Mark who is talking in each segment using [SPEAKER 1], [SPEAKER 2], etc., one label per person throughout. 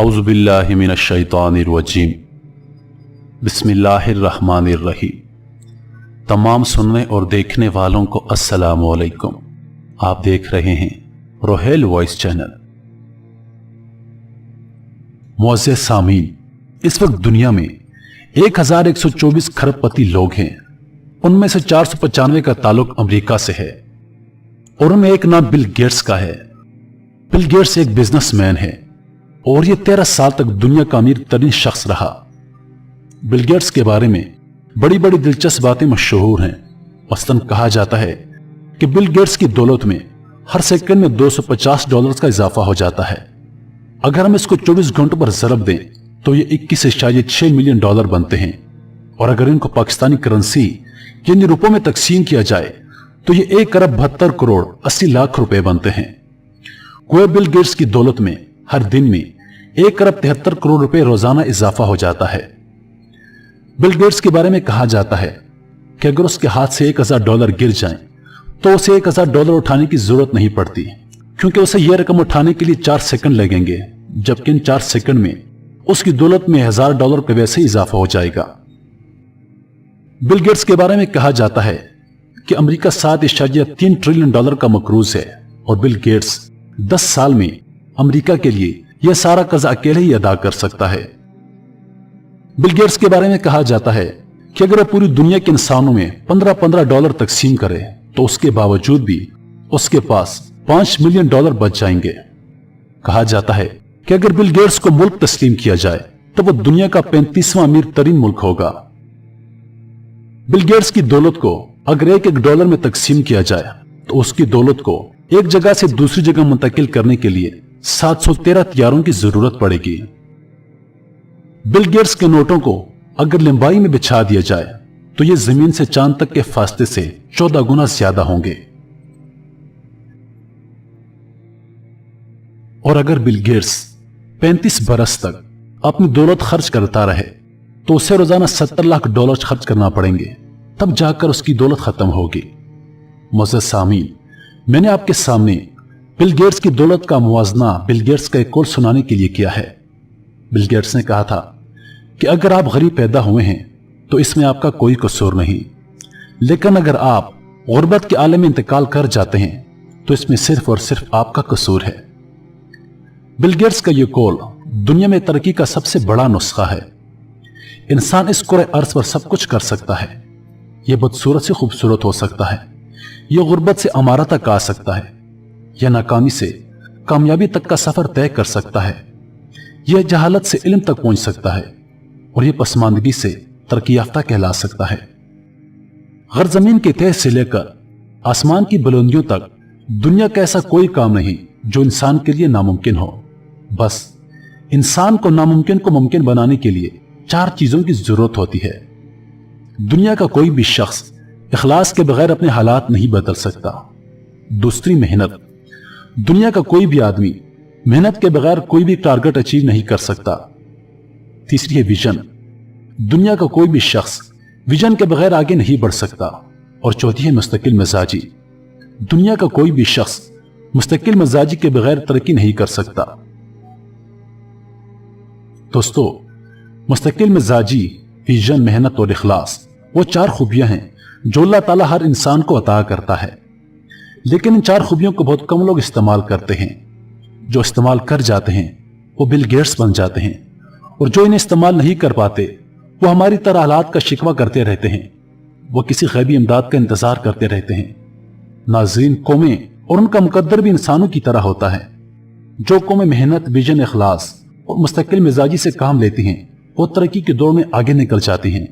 [SPEAKER 1] औज़ु बिल्लाहि मिनश शैतानिर रजीम। बिस्मिल्लाहिर्रहमानिर्रहीम। तमाम सुनने और देखने वालों को अस्सलामु अलैकुम। आप देख रहे हैं रोहेल वॉइस चैनल। मुअज़्ज़ज़ सामीन, इस वक्त दुनिया में 1124 खरबपति लोग हैं। उनमें से 495 का ताल्लुक अमेरिका से है और उनमें एक नाम बिल गेट्स का है। बिल गेट्स एक बिजनेसमैन है और ये 13 साल तक दुनिया का अमीर तरीन शख्स रहा। बिल गेट्स के बारे में बड़ी बड़ी दिलचस्प बातें मशहूर हैं। मसलन कहा जाता है कि बिल गेट्स की दौलत में हर सेकंड में $250 का इजाफा हो जाता है। अगर हम इसको 24 घंटों पर ज़रब दें तो ये 21.6 मिलियन डॉलर बनते हैं और अगर इनको पाकिस्तानी करेंसी यानी रुपयों में तकसीम किया जाए तो ये 1 अरब 72 करोड़ 80 लाख रुपए बनते हैं। गोया बिल गेट्स की दौलत में हर दिन में 1 अरब 73 करोड़ रुपए रोजाना इजाफा हो जाता है। बिल गेट्स के बारे में कहा जाता है कि अगर उसके हाथ से $1000 गिर जाएं तो उसे $1000 उठाने की जरूरत नहीं पड़ती, क्योंकि उसे यह रकम उठाने के लिए 4 सेकंड लगेंगे, जबकि इन 4 सेकंड में उसकी दौलत में $1000 पे वैसे ही इजाफा हो जाएगा। बिल गेट्स के बारे में कहा जाता है कि अमेरिका $7.3 ट्रिलियन का मकरूज है और बिल गेट्स 10 साल में अमेरिका के लिए यह सारा कर्ज अकेले ही अदा कर सकता है। बिल गेट्स के बारे में कहा जाता है कि अगर वह पूरी दुनिया के इंसानों में $15 तकसीम करे तो उसके बावजूद भी उसके पास $5 मिलियन बच जाएंगे। कहा जाता है कि अगर बिल गेट्स को मुल्क तस्लीम किया जाए तो वह दुनिया का 35वां अमीर तरीन मुल्क होगा। बिल गेट्स की दौलत को अगर $1 में तकसीम किया जाए तो उसकी दौलत को एक जगह से दूसरी जगह मुंतकिल करने के लिए 713 तैयारों की जरूरत पड़ेगी। बिल गेट्स के नोटों को अगर लंबाई में बिछा दिया जाए तो ये जमीन से चांद तक के फासले से 14 गुना ज्यादा होंगे। और अगर बिल गेट्स 35 बरस तक अपनी दौलत खर्च करता रहे तो उसे रोजाना $70 लाख खर्च करना पड़ेंगे, तब जाकर उसकी दौलत खत्म होगी। मुअज़्ज़ज़ सामीन, मैंने आपके सामने बिल गेट्स की दौलत का मुवाजना बिल गेट्स का एक कौल सुनाने के लिए किया है। बिल गेट्स ने कहा था कि अगर आप गरीब पैदा हुए हैं तो इसमें आपका कोई कसूर नहीं, लेकिन अगर आप गुर्बत के आलम में इंतकाल कर जाते हैं तो इसमें सिर्फ और सिर्फ आपका कसूर है। बिल गेट्स का यह कौल दुनिया में तरक्की का सबसे बड़ा नुस्खा है। इंसान इस कुरे अर्ज पर सब कुछ कर सकता है। यह बदसूरत से खूबसूरत हो सकता है, यह गुर्बत से अमारा तक आ सकता है, यह नाकामी से कामयाबी तक का सफर तय कर सकता है, यह जहालत से इल्म तक पहुंच सकता है और यह पसमानदगी से तरक्की याफ्ता कहला सकता है। गर जमीन के तह से लेकर आसमान की बुलंदियों तक दुनिया का ऐसा कोई काम नहीं जो इंसान के लिए नामुमकिन हो। बस इंसान को नामुमकिन को मुमकिन बनाने के लिए 4 चीजों की जरूरत होती है। दुनिया का कोई भी शख्स इखलास के बगैर अपने हालात नहीं बदल सकता। दूसरी, मेहनत। दुनिया का कोई भी आदमी मेहनत के बगैर कोई भी टारगेट अचीव नहीं कर सकता। तीसरी है विजन। दुनिया का कोई भी शख्स विजन के बगैर आगे नहीं बढ़ सकता। और चौथी है मुस्तकिल मिजाजी। दुनिया का कोई भी शख्स मुस्तकिल मिजाजी के बगैर तरक्की नहीं कर सकता। दोस्तों, मुस्तकिल मिजाजी, विजन, मेहनत और इखलास वो 4 खूबियां हैं जो अल्लाह ताला हर इंसान को अता करता है, लेकिन इन 4 खूबियों को बहुत कम लोग इस्तेमाल करते हैं। जो इस्तेमाल कर जाते हैं वो बिल गेट्स बन जाते हैं और जो इन्हें इस्तेमाल नहीं कर पाते वो हमारी तरह हालात का शिकवा करते रहते हैं। वो किसी गैबी इमदाद का इंतजार करते रहते हैं। नाज़रीन, कौमें और उनका मुकद्दर भी इंसानों की तरह होता है। जो कौमें मेहनत, विजन, इखलास और मुस्तकिल मिजाजी से काम लेती हैं वो तरक्की के दौर में आगे निकल जाती हैं,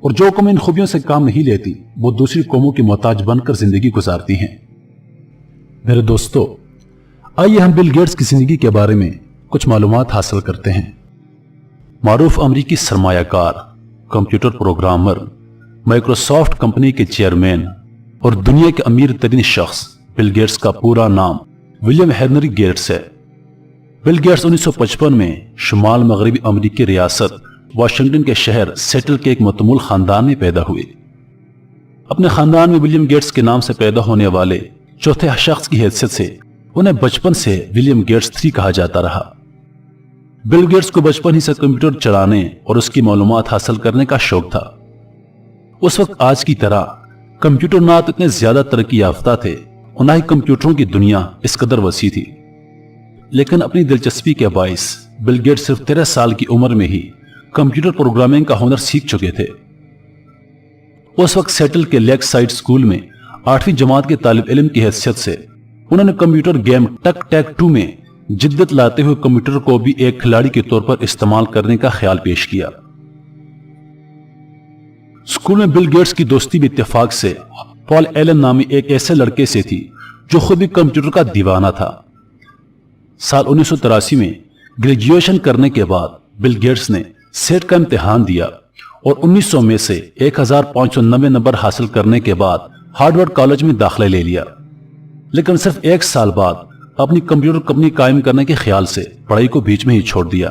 [SPEAKER 1] और जो कौमें इन खूबियों से काम नहीं लेती वो दूसरी कौमों की मोहताज बनकर जिंदगी गुजारती हैं। मेरे दोस्तों, आइए हम बिल गेट्स की जिंदगी के बारे में कुछ मालूमात हासिल करते हैं। मारूफ अमरीकी सरमायाकार, कंप्यूटर प्रोग्रामर, माइक्रोसॉफ्ट कंपनी के चेयरमैन और दुनिया के अमीर तरीन शख्स बिल गेट्स का पूरा नाम विलियम हेनरी गेट्स है। बिल गेट्स 1955 में शुमाल मगरबी अमरीकी रियासत वाशिंगटन के शहर सेटल के एक मतमूल खानदान में पैदा हुए। अपने खानदान में विलियम गेट्स के नाम से पैदा होने वाले चौथे शख्स की हैसियत से उन्हें बचपन से विलियम गेट्स III कहा जाता रहा। बिल गेट्स को बचपन ही से कंप्यूटर चलाने और उसकी मालूमात हासिल करने का शौक था। उस वक्त आज की तरह कंप्यूटर ना तो इतने ज्यादा तरक्की याफ्ता थे और ना ही कंप्यूटरों की दुनिया इस कदर वसी थी, लेकिन अपनी दिलचस्पी के बाइस बिल गेट्स सिर्फ 13 साल की उम्र में ही कंप्यूटर प्रोग्रामिंग का हुनर सीख चुके थे। उस वक्त सेटल के लेक साइड स्कूल में 8वीं जमात के तालिब इल्म की हैसियत से उन्होंने कंप्यूटर गेम टक टैक 2 में जिद्दत लाते हुए कंप्यूटर को भी एक खिलाड़ी के तौर पर इस्तेमाल करने का ख्याल पेश किया। स्कूल में बिल गेट्स की दोस्ती भी इत्तेफाक से पॉल एलन नामी एक ऐसे लड़के से थी जो खुद भी कंप्यूटर का दीवाना था। साल 1983 में ग्रेजुएशन करने के बाद बिल गेट्स ने सेट का इम्तिहान दिया और 1900 में से 1590 नंबर हासिल करने के बाद हार्वर्ड कॉलेज में दाखिला ले लिया, लेकिन सिर्फ 1 साल बाद अपनी कंप्यूटर कंपनी कायम करने के ख्याल से पढ़ाई को बीच में ही छोड़ दिया।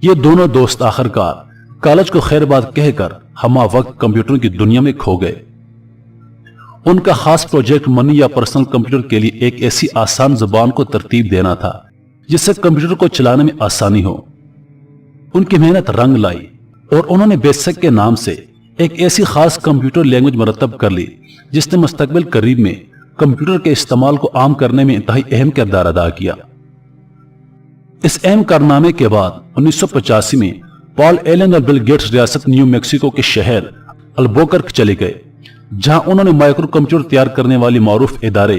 [SPEAKER 1] ये दोनों दोस्त आखिरकार कॉलेज को खैरबाद कहकर हमा वक्त कंप्यूटर की दुनिया में खो गए। उनका खास प्रोजेक्ट मनी या पर्सनल कंप्यूटर के लिए एक ऐसी आसान जुबान को तरतीब देना था जिससे कंप्यूटर को चलाने में आसानी हो। उनकी मेहनत रंग लाई और उन्होंने बेसिक के नाम से एक ऐसी खास कंप्यूटर लैंग्वेज मरतब कर ली जिसने मुस्तकबिल करीब में कंप्यूटर के इस्तेमाल को आम करने में इंतहाई अहम किरदार अदा किया। इस अहम कारनामे के बाद 1985 में पॉल एलन और बिल गेट्स रियासत न्यू मैक्सिको के शहर अल्बुकर्क चले गए, जहां उन्होंने माइक्रो कंप्यूटर तैयार करने वाली मारूफ इदारे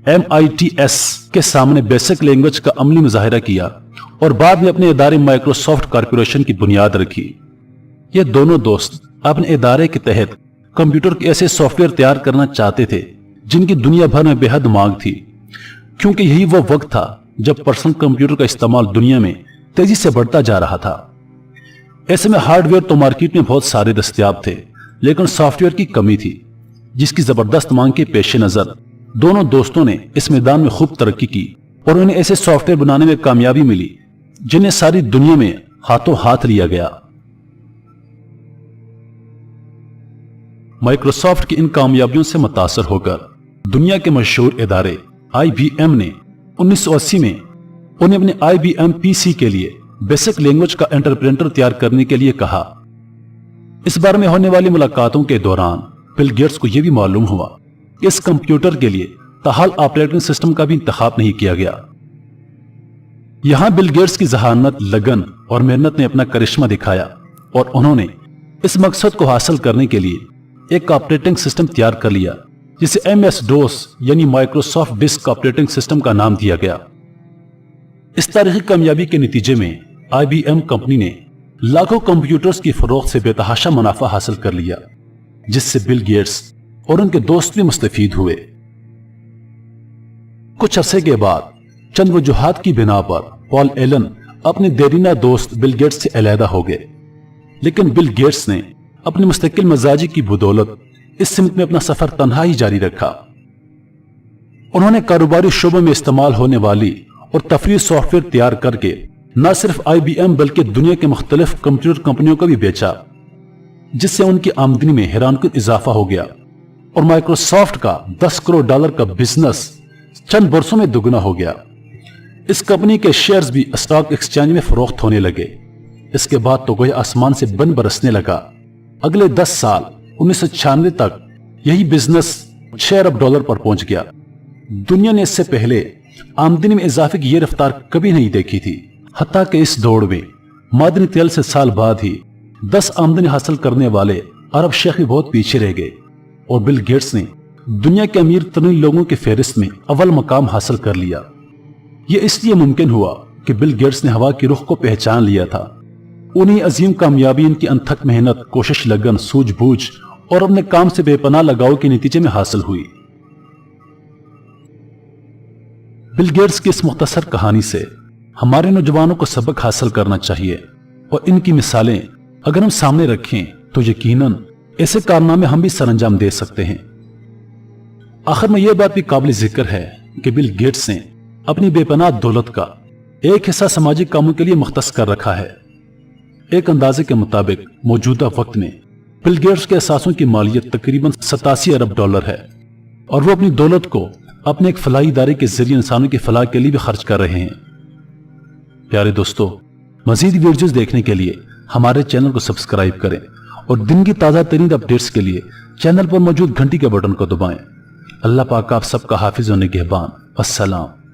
[SPEAKER 1] MITS के सामने बेसिक लैंग्वेज का अमली मुजाहिरा किया और बाद में अपने इदारे माइक्रोसॉफ्ट कॉर्पोरेशन की बुनियाद रखी। ये दोनों दोस्त अपने इदारे के तहत कंप्यूटर के ऐसे सॉफ्टवेयर तैयार करना चाहते थे जिनकी दुनिया भर में बेहद मांग थी, क्योंकि यही वो वक्त था जब पर्सनल कंप्यूटर का इस्तेमाल दुनिया में तेजी से बढ़ता जा रहा था। ऐसे में हार्डवेयर तो मार्केट में बहुत सारे दस्तयाब थे, लेकिन सॉफ्टवेयर की कमी थी, जिसकी जबरदस्त मांग के पेश नजर दोनों दोस्तों ने इस मैदान में खूब तरक्की की और उन्हें ऐसे सॉफ्टवेयर बनाने में कामयाबी मिली जिन्हें सारी दुनिया में हाथों हाथ लिया गया। माइक्रोसॉफ्ट की इन कामयाबियों से मुतासर होकर दुनिया के मशहूर इदारे IBM ने 1980 में उन्हें अपने IBM PC के लिए बेसिक लैंग्वेज का इंटरप्रेटर तैयार करने के लिए कहा। इस बारे में होने वाली मुलाकातों के दौरान बिल गेट्स को यह भी मालूम हुआ कि इस कंप्यूटर के लिए ताहाल ऑपरेटिंग सिस्टम का भी इंतखाब नहीं किया गया। यहां बिल गेट्स की जहानत, लगन और मेहनत ने अपना करिश्मा दिखाया और उन्होंने इस मकसद को हासिल करने के लिए एक ऑपरेटिंग सिस्टम तैयार कर लिया जिसे MS-DOS यानी माइक्रोसॉफ्ट डिस्क ऑपरेटिंग सिस्टम का नाम दिया गया। इस तारीखी कामयाबी के नतीजे में IBM कंपनी ने लाखों कंप्यूटर्स की फरोख्त से बेतहाशा मुनाफा हासिल कर लिया, जिससे बिल गेट्स और उनके दोस्त भी मुस्तफीद हुए। कुछ अरसे के बाद चंद वजूहात की बिना पर पॉल एलन अपने देरीना दोस्त बिल गेट्स से अलहदा हो गए, लेकिन बिल गेट्स ने अपनी मुस्तकिल मजाजी की बदौलत इस सिमत में अपना सफर तन्हा ही जारी रखा। उन्होंने कारोबारी शोबों में इस्तेमाल होने वाली और तफरीह सॉफ्टवेयर तैयार करके न सिर्फ IBM बल्कि दुनिया के मुख्तलिफ कंप्यूटर कंपनियों को भी बेचा, जिससे उनकी आमदनी में हैरानकुन इजाफा हो गया और माइक्रोसॉफ्ट का $10 करोड़ का बिजनेस चंद बरसों में दुगना हो गया। इस कंपनी के शेयर्स भी स्टॉक एक्सचेंज में फरोख्त होने लगे। इसके बाद तो गोया आसमान से बन बरसने लगा। अगले 10 साल 1996 तक यही बिजनेस $6 अरब पर पहुंच गया। दुनिया ने इससे पहले आमदनी में इजाफे की यह रफ्तार कभी नहीं देखी थी। हत्ता कि इस दौड़ में मादनी तेल से साल बाद ही 10 आमदनी हासिल करने वाले अरब शेख भी बहुत पीछे रह गए और बिल गेट्स ने दुनिया के अमीर तरीन लोगों की फहरिस्त में अव्वल मकाम हासिल कर लिया। यह इसलिए मुमकिन हुआ कि बिल गेट्स ने हवा की रुख को पहचान लिया था। उन्हीं अजीम कामयाबी इनकी अनथक मेहनत, कोशिश, लगन, सूझबूझ और अपने काम से बेपनाह लगाव के नतीजे में हासिल हुई। बिल गेट्स की इस मुख्तसर कहानी से हमारे नौजवानों को सबक हासिल करना चाहिए और इनकी मिसालें अगर हम सामने रखें तो यकीनन ऐसे कारनामे हम भी सरअंजाम दे सकते हैं। आखिर में यह बात भी काबिल जिक्र है कि बिल गेट्स ने अपनी बेपनाह दौलत का एक हिस्सा सामाजिक कामों के लिए मुख्तस कर रखा है। एक अंदाजे के मुताबिक मौजूदा वक्त में बिल गेट्स के असासों की मालियत तकरीबन $87 अरब है और वो अपनी दौलत को अपने एक फलाही इदारे के जरिए इंसानों की फलाह के लिए भी खर्च कर रहे हैं। प्यारे दोस्तों, मजीद वीडियोस देखने के लिए हमारे चैनल को सब्सक्राइब करें और दिन की ताज़ा तरीन अपडेट्स के लिए चैनल पर मौजूद घंटी के बटन को दबाएं। अल्लाह पाक आप सबका हाफिज और निगहबान। अस्सलाम।